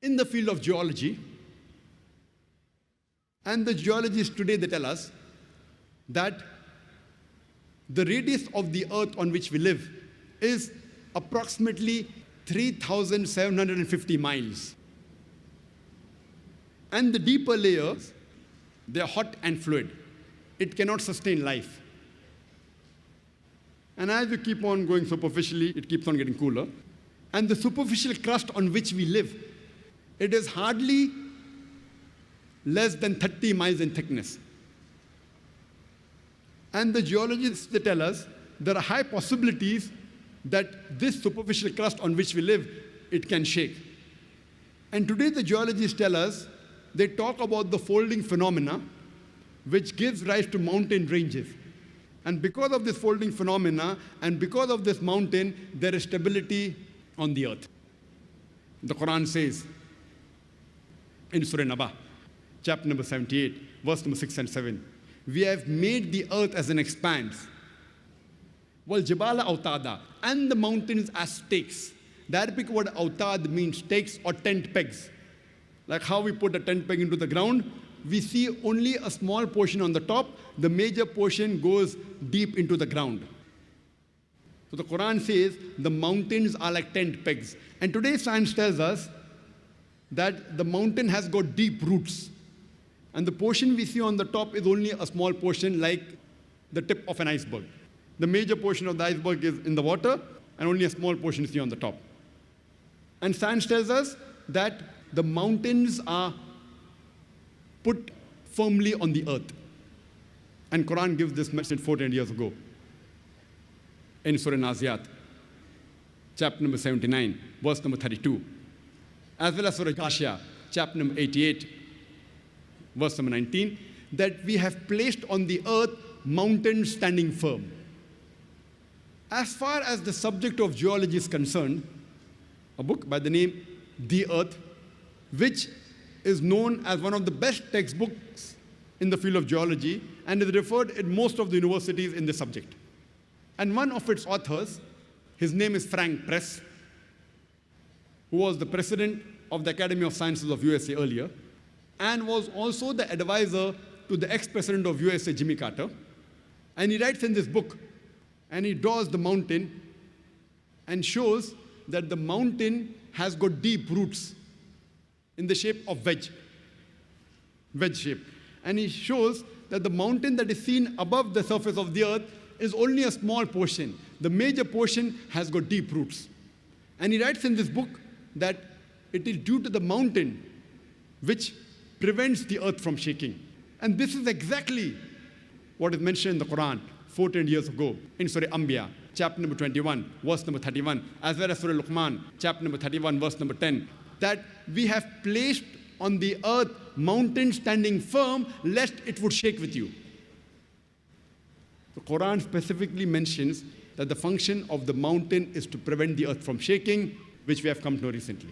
in the field of geology. And the geologists today, they tell us that the radius of the earth on which we live is approximately 3,750 miles. And the deeper layers, they are hot and fluid. It cannot sustain life. And as you keep on going superficially, it keeps on getting cooler. And the superficial crust on which we live, it is hardly less than 30 miles in thickness. And the geologists, they tell us there are high possibilities that this superficial crust on which we live, it can shake. And today the geologists tell us, they talk about the folding phenomena, which gives rise to mountain ranges. And because of this folding phenomena, and because of this mountain, there is stability on the earth. The Quran says in Surah Naba, chapter number 78, verse number 6 and 7, we have made the earth as an expanse, wal jibala autada, and the mountains as stakes. The Arabic word autad means stakes or tent pegs. Like how we put a tent peg into the ground, we see only a small portion on the top, the major portion goes deep into the ground. So the Quran says the mountains are like tent pegs. And today science tells us that the mountain has got deep roots. And the portion we see on the top is only a small portion, like the tip of an iceberg. The major portion of the iceberg is in the water, and only a small portion is here on the top. And science tells us that the mountains are put firmly on the earth. And Quran gives this message 14 years ago in Surah Naziat, chapter number 79, verse number 32. As well as Surah Ghashiyah, chapter number 88, verse number 19, that we have placed on the earth mountains standing firm. As far as the subject of geology is concerned, a book by the name The Earth, which is known as one of the best textbooks in the field of geology and is referred in most of the universities in this subject. And one of its authors, his name is Frank Press, who was the president of the Academy of Sciences of USA earlier, and was also the advisor to the ex-president of USA, Jimmy Carter. And he writes in this book, and he draws the mountain and shows that the mountain has got deep roots in the shape of wedge shape. And he shows that the mountain that is seen above the surface of the earth is only a small portion. The major portion has got deep roots. And he writes in this book that it is due to the mountain which prevents the earth from shaking. And this is exactly what is mentioned in the Quran 14 years ago in Surah Anbiya, chapter number 21, verse number 31, as well as Surah Luqman, chapter number 31, verse number 10, that we have placed on the earth mountains standing firm, lest it would shake with you. The Quran specifically mentions that the function of the mountain is to prevent the earth from shaking, which we have come to know recently.